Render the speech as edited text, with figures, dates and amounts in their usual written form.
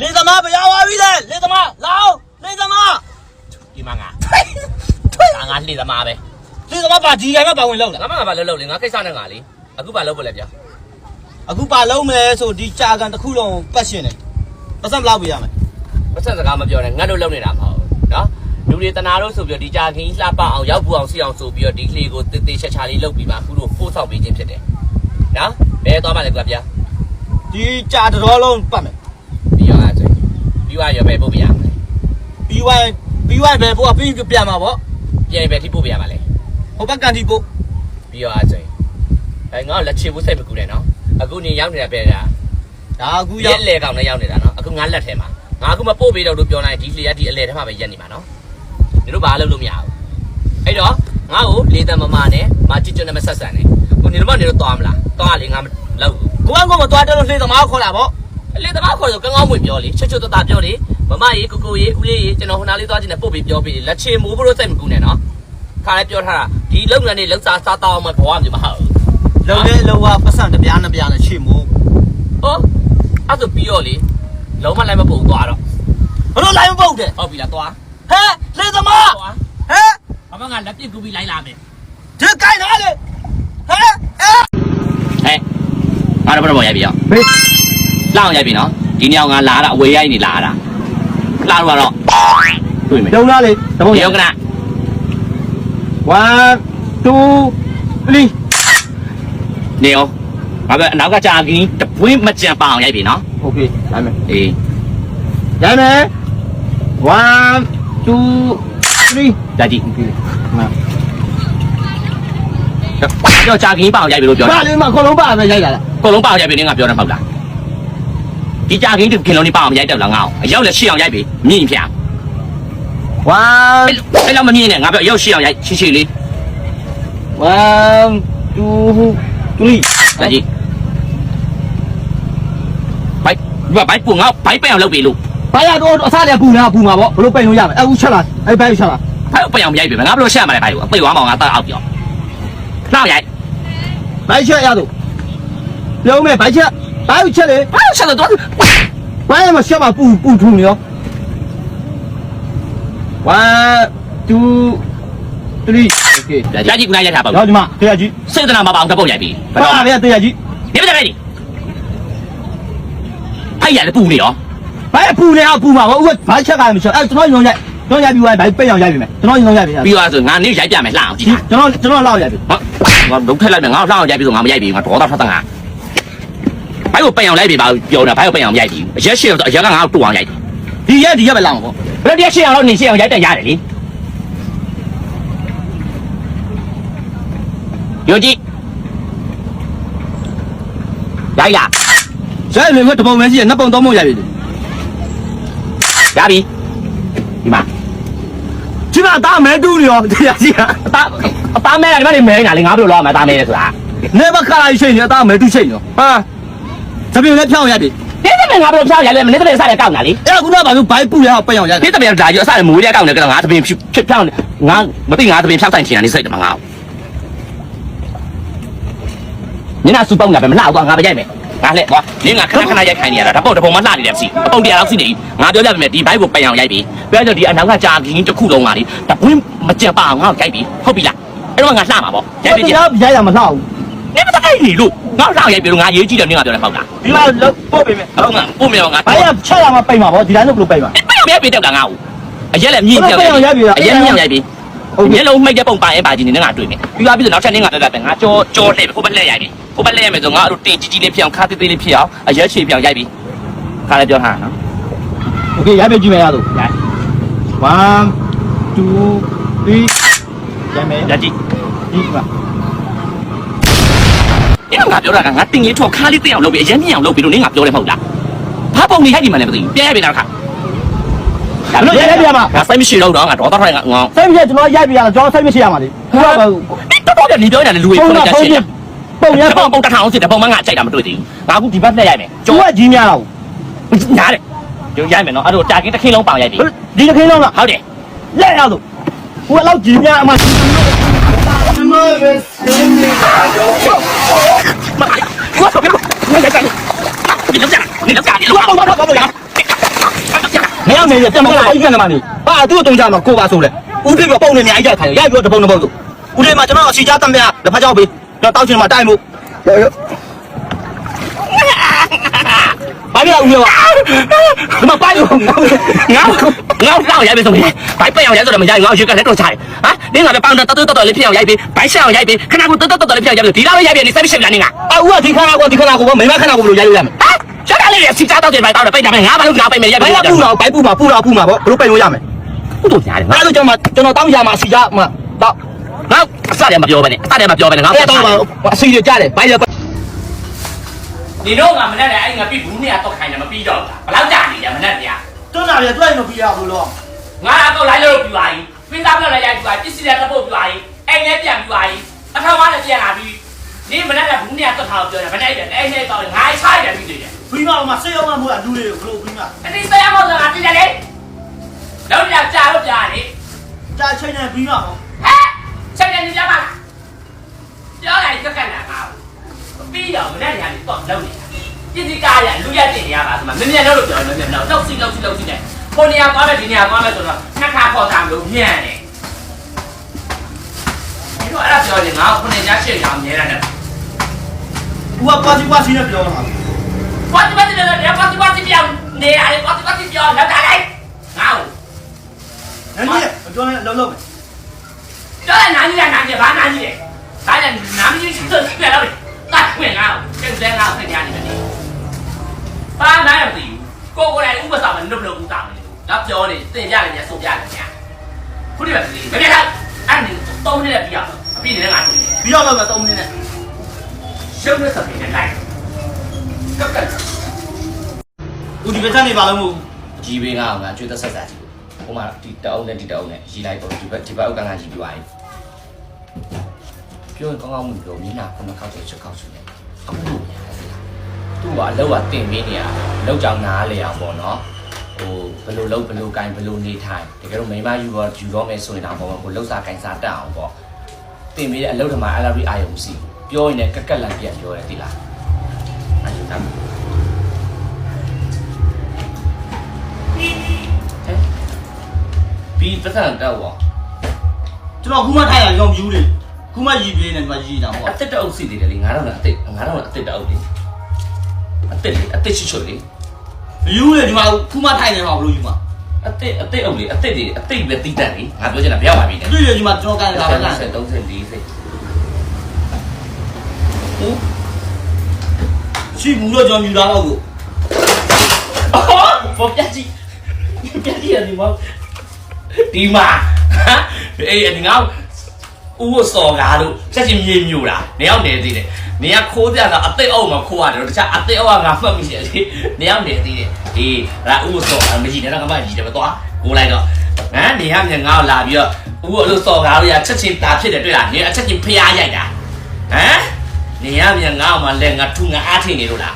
လေသမားဘယ်ရောက်သွားပြီလဲလေသမားလာအောင်လေသမားဒီမှာငါငါလေသမားပဲလေသမားပါဒီတိုင်းမှာပါဝင်လောက်လားငါမှငါပါလှုပ်လေငါကိစ္စနဲ့ငါလေအခုပါလှုပ်ဖို့လဲဗျာအခုပါလုံးမယ်ဆိုဒီကြာကန်တစ်ခုလုံးပတ်ရှင်တယ်ပတ်စံဘလောက်ပြရမယ်ပတ်စံစကားမပြောနဲ့ငါတို့လုံနေတာမဟုတ်နော်လူတွေတနာတို့ဆိုပြီးဒီကြာခင်လှပအောင်ရောက်ပူအောင်စီအောင်ဆိုပြီးတော့ဒီကလေးကိုတေးသေးချာချာလေးလုပ်ပြီးမှအခုတို့ပို့ဆောက်ပေးခြင်းဖြစ်တယ်နော်ဘယ်သွားမှလဲကွာဗျာဒီကြာတော်လုံးပတ်မယ်ပြီးရောအဲ့ပြီးွားရပဲပို့ပြရမယ်ပြီးွားပဲပို့ပြီးပြမှာပေါ့ပြန်ပဲထိပို့ပြရမှာလေဟိုဘက်ကန်ထိပို့ပြီးရောအဲ့ငါလက်ချေဖို့စိတ်မကူနဲ့နော်အခုနေရောက်နေတာပဲဒါအခုရက်လေကောင်နဲ့ရောက်နေတာနော်အခုငါလက်ထဲမှာငါအခုမပို့ပေးတော့လို့ပြောလိုက်ဒီလေကဒီအလေထဲမှာပဲရက်နေမှာနော်ဒီလိုဘာလုပ်လို့မရဘူးအဲ့တော့ငါ့ကိုလေတံမမနဲ့မချစ်ကျွန်းနဲ့မဆက်ဆံနဲ့ကိုနေတော့နေတော့သွားမလားသွားလေငါမလောက်ဘူးကိုကမသွားတော့လေသမားခေါ်လာပေါ့လေသမားခေါ်တော့ကောင်းကောင်းမွေပြောလေချွတ်ချွတ်တတပြောလေမမရေကိုကိုရေဦးလေးရေကျွန်တော်ဟိုနာလေးသွားခြင်းနဲ့ပို့ပြီးပြောပြီးလက်ချေမိုးဘလို့စိတ်မကူနဲ့နော်ခါလဲပြောထားတာဒီလုံငန်းနေလောက်စားစားတောင်းမှဘဝမျိုးမဟုတ်ဘူးလုံလေလုံဝပတ်စံတပြားနဲ့ချေမိုးဟောအဲ့ဒါပြီးတော့လေလုံးမလိုက်မပုတ်သွားတော့ဘလို့လိုက်မပုတ်တယ်ဟုတ်ပြီလားသွားဟဲ့လေသမားဟဲ့ဘာမှငါလက်ပြစ်ကူပြီးလိုက်လာမယ်ဒီကိုင်းလာလေဟဲ့ငါတော့ဘယ်တော့ရိုက်ပြီရောဟေးလောက်ရိုက်ပြီနော်ဒီညောင်ငါလာတာအဝေးရိုက်နေလာတာလာတော့တွေ့မယ်တုံးလားလေတပုတ်ရောကနာ1 2 3နေရောဘာပဲအနောက်ကကြာကင်းတပွင်းမကြံပအောင်ရိုက်ပြီနော်โอเคရိုက်မယ်အေးရိုက်မယ်1 2 3ဒါကြည့်ပြောကြာကင်းပအောင်ရိုက်ပြီလို့ပြောတာပါလေမခလုံးပါပဲရိုက်လာတာခလုံးပါအောင်ရိုက်ပြီနင်ကပြောတယ်မဟုတ်လားဒီကြာကင်းခင်လုံးနေပအောင်ရိုက်တယ်လားငါ့အရောက်လက်ရှိအောင်ရိုက်ပြီမြင့်ဖြာ1အဲ့လောက်မမြင့်နဲ့ငါပြောအရောက်ရှိအောင်ရိုက်ရှိလေး1 2 3ဒါကြည့်ဘိုက်ပူငါဘိုက်ပအောင်လုပ်ပြီလို့ဘိုက်ရတော့အစားလည်းပူနေတာပူမှာပေါ့ဘလို့ပိန်လို့ရမယ်အခုချက်လာအဲ့ဘိုက်ချက်လာဘိုက်ပအောင်ရိုက်ပြီငါဘလို့ချက်မှာလဲဘိုက်ကိုအပိတ်သွားမအောင်ငါတောက်အောင်ပြောနောက်ရိုက်ဘိုက်ချက်ရတော့လုံးမဲ့ဘိုက်ချက်ဘိုက်ချက်လေဘိုက်ချက်တော့ဘိုက်မှာချက်မှာပူထူနေရော1 2 3 okay ကြာကြည့်ခုနရိုက်တာပေါ့ဟုတ်ဒီမှာတရားကြည့်စေတနာမပါအောင်တပုတ်ရိုက်ပြီဘာလို့လဲတရားကြည့်ဒီမကြပဲဒီအဲ့ရတယ်ပူနေရောဘာပူနေအောင်ပူမှာပေါ့ဥဘာချက်ကလည်းမချက်အဲ့ကျွန်တော်ရုံရိုက်ပြီးသွားပိတ်အောင်ရိုက်ပြီမယ်ကျွန်တော်ရုံရိုက်ပြီပြီးသွားဆိုငါနေရိုက်ပြမယ်လှအောင်ကြည့်ကျွန်တော်လောက်ရိုက်ပြီဟုတ်ငါလုံးထက်လိုက်မယ်ငါလှအောင်ရိုက်ပြီဆိုငါမရိုက်ပြီငါဒေါသထွက်တာငါဘိုက်ကိုပိတ်အောင်လိုက်ပြီပါပြောနေတာဘိုက်ကိုပိတ်အောင်ရိုက်ပြီအရက်ရှေ့တော့အရက်ကငါ့ကိုတူအောင်ရိုက်ဒီရက်ပဲလှအောင်ပေါ့ဘယ်တော့ရှေ့အောင်တော့နေရှေ့အောင်ရိုက်တယ်ရတယ်လေယောကြီးရိုက်လားရိုက်မယ်တပုံပဲရှိရနှစ်ပုံသုံးပုံရိုက်ပြီရပြီဒီမှာတားမဲတူးနေရောတရားကြီးအသားမဲဒီမှာနေမဲနေတာလေငါဘယ်လိုလောက်မှာတားမဲလဲဆိုတာနေမခါလိုက်ရှိနေအသားမဲတူးရှိနေရောဟာသပင်လည်းဖြောင်းရိုက်ပြီဒီသပင်ငါဘယ်လိုဖြောင်းရိုက်လဲမနေ့ကလေးအစားလည်းကောက်နေတာလေအဲ့ခုနကဘာလို့ဘိုက်ပူရအောင်ပိတ်အောင်ရိုက်ဒီသပင်ဒါကြီးအစားလည်းမိုးရကောက်နေကြတော့ငါသပင်ဖြောင်းငါမသိငါသပင်ဖြောင်းဆိုင်ချင်တာနေစိတ်တယ်မငါညနာစုပေါင်းလာပဲမလှတော့ငါပဲရိုက်မယ်ငါလှဲ့ကွာနင်းငါခဏရိုက်ခိုင်းနေရတာဒါပေါ့တပုံမှလှနေတယ်စီအပုံတရားလောက်စီနေငါပြောပြမယ်ဒီဘိုက်ကိုပိန်အောင်ရိုက်ပြီပြောကြဒီအနောက်ကကြာကင်းတစ်ခုလုံးကလေတပွင်းမကြံပါအောင်ငါ့ကိုရိုက်ပြီဟုတ်ပြီလားအဲ့တော့ငါလှမှာပေါ့ရိုက်ပြီရိုက်ရမလှဘူးနင်းမတိုက်နေလို့ငါလှရိုက်ပြီလို့ငါရေးကြည့်တယ်နင်းကပြောတယ်ဟုတ်လားဒီမှာပို့ပေးမယ်ဟုတ်ငါပို့မယ်ငါဘိုက်ကချက်ရမှာပိန်မှာပေါ့ဒီတိုင်းလို့ဘလို့ပိန်မှာပိန်အောင်ရိုက်ပြီတက်တာငါ့ကိုအရက်လည်းမြင့်ပြောက်ရိုက်ပြီအရက်မြင့်ရိုက်ပြီမျက်လုံးမှိတ်တဲ့ပုံပါရင်ပါကြီးနေငါတွေ့မယ်ပြီးသွားပြီဆိုနောက်ချက်နင်းငါတက်တယ်ငါကြောလှည့်ပဲကိုပဲလှည့်ရိုက်ပြီကိုပဲလှည့်ရမယ်ဆိုငါအဲ့လိုတင်ကြီးလေးဖြစ်အောင်ခါသေးသေးလေးဖြစ်အောင်အရက်ချေပြောင်းရိုက်ပြီခါလည်းပြောထားတာနော်โอเคရိုက်ပြီကြည့်မယ်ရတော့ရိုက်1 2 3ရိုက်မယ်ရကြည့်ဒီပါဒီငါပြောတာကငါတင်ကြီးထောက်ခါလေးတက်အောင်လုပ်ပြီအရက်မြင့်အောင်လုပ်ပြီလို့နင်းငါပြောတယ်မဟုတ်လားဘာပုံနေရိုက်ဒီမှလည်းမသိဘူးပြဲပြီလားခါဒါလို့ရိုက်ပြမှာငါစိတ်မရှိတော့ငါဒေါသထွက်ငါစိတ်မရှိကျွန်တော်ရိုက်ပြရတော့ကျွန်တော်စိတ်မရှိရမှာလေဟုတ်ပါဘူးတော်တော်ပြနေပြောနေတာလူတွေပုံရပုံတထောင်စစ်တဲ့ပုံမှန်ငါကြိုက်တာမတွေ့သေးဘူးငါအခုဒီဘက်လှည့်ရိုက်မယ်ကျော်ကကြီးများတော့ညားတယ်ကျော်ရိုက်မယ်နော်အဲ့တော့တာကင်းတစ်ခင်းလုံးပေါင်ရိုက်ပြီဒီတစ်ခင်းလုံးလားဟုတ်တယ်လက်ရတော့ဟိုလောက်ကြီးများအမှမပဲစင်းနေတာရောဘာဆိုပြောနေကြတယ်ဒီလောက်ကြနေလောက်ကြနေလောက်တော့ နေရပြန်မလာအိမ်ပြန်မှာနေဟာသူ့တုံးကြမှာကိုပါဆိုလေဦးဖေကပုံနေအများကြီးရိုက်ခိုင်းရိုက်ပြီးတော့တပုံတပုံဆိုဦးလေးမှာကျွန်တော်အစီချတမ်းပြလက်ဖက်ချောက်ပေးတော့တောက်ချင်မှာတိုက်မှုဘာပြောဦးရောဒီမှာပိုင်းရောငါလောက်ရိုက်ပေးဆုံးဘိုက်ပက်အောင်ရိုက်ဆိုတော့မရိုက်ငါရွှေကလည်းတော့ချိုင်ဟာနင်းကပဲပေါင်းတော့တော်လေးဖြစ်အောင်ရိုက်ပေးဘိုက်ရှောက်အောင်ရိုက်ပေးခဏကတော်လေးဖြစ်အောင်ရိုက်ပေးဒီလောက်ရိုက်ပေးနေဆက်ပြီးရှင်းပြနေတာဦးကဒီခဏကိုမိမခဏကိုဘယ်လိုရိုက်လို့ရမလဲဟာရှောက်ကလေးရစီချတော့တယ်ဘိုက်တော့ပိတ်တာပဲငါဘာလို့ငါပိတ်မယ်ရိုက်ပေးဘိုက်ပူတော့ဘိုက်ပူမှာပေါ့ဘယ်လိုပိတ်လို့ရမလဲဟုတ်တော့ညားတယ်ငါတို့ကျွန်တော်တောင်းရမှာစီချမှာတော့ငါအစတည်းမပြောဘဲနဲ့ငါတော့အစီရကြတယ်ဘိုက်ရ你弄俺们那里，俺比不那都看着么比较的，不老家里们那里啊。都哪里对么比较不咯？俺都来了比阿姨，为啥不来呀比阿姨？必须来都不比阿姨，哎那变比阿姨，那他妈的变哪比？你们那里不那都好标的，们那边哎那到的俺差一点比对的。比嘛嘛，谁要嘛不敢努力，不咯比嘛？你谁要么子俺对的嘞？老人家加了加的，加千年比嘛？哎，千年你加嘛？加来就干啥嘛？比较我那里还多老年，一直家人路也点呀嘛，什么明年都表，明年都是的，过年光了，今年光了，就说那看好咱们面的。你说那表的俺过年家谁养面了呢？我挂起那表了嘛？挂起的，人挂起表，你啊，挂起表，那咋来？俺。人家叫那老呗。叫那男的，把男的，咱这男的去这别了的。那会啊，这个俺会家里面的，把哪样子有，过来5个上门都不能5上门，那表的在家里面收家里面，不对吧？没别看，按你东西的比较，比你那俺比较那个东西呢，什么是比人来？这个，我这边站的把了么？基本上俺觉得是啥子，我嘛地道呢，一来过这边我刚刚几句话。ပြောရင်ကောင်းကောင်းမပြောမင်းနာ9ခေါက်ချက်ခေါက်ချူတယ်အခုလို့ရတယ်သူကအလောက်အတင်မင်းနေရလောက်ကြောင်နားလေအောင်ပေါ့နော်ဟိုဘယ်လိုလောက်ဘယ်လိုကိုင်ဘယ်လိုနေထိုင်တကယ်တော့မိမယူတော့မယ်ဆိုရင်တော့ပေါ့ကိုလောက်စားကိုင်စားတက်အောင်ပေါ့တင်မင်းရဲ့အလောက်ထမှာအလားပြီးအာယုံစီပြောရင်လည်းကက်လန့်ပြန်ပြောတယ်တိလားအာယုံကပြီးပတ်စံတော့ပေါ့ကျွန်တော်ခုမှထိုင်လာရောင်ပြူးလေခုမှရည်ပြေးနေဒီမှာရည်တာပေါ့အသက်တအုပ်စီတယ်လေ9000နဲ့အသက်တအုပ်လေအသက်ချွတ်လေယူလေဒီမှာခုမှထိုင်နေမှာဘလို့ယူမှာအသက်အုပ်လေအသက်ပဲတီးတတ်လေငါပြောချင်တာဘယ်ရောက်ပါပြီလဲတွေ့ရဒီမှာကျွန်တော်ကန်တာပဲလား30 40ရှိဘူးတော့ကျွန်တော်ယူတာတော့ကိုဘောပြကြည့်ဒီမှာအေးငါဦးစော်ကားလို့ချက်ချင်းမြေမြူတာနေရောက်နေသေးတယ်နေရခိုးကြတာအသိအုပ်မှာခိုးရတယ်တခြားအသိအုပ်ကငါမှတ်မိတယ်လေနေရောက်နေသေးတယ်အေးဒါဦးစော်မကြည့်နဲ့တော့ကမှကြည့်တယ်မသွားကိုလိုက်တော့ဟမ်နေရမြန်ငါ့ကိုလာပြီးတော့ဦးအဲ့လိုစော်ကားလို့ရချက်ချင်းတာဖြစ်တယ်တွေ့လားနေအချက်ချင်းဖျားရိုက်တာဟမ်နေရမြန်ငါ့မှာလဲငါထူငါအားထင်နေလို့လား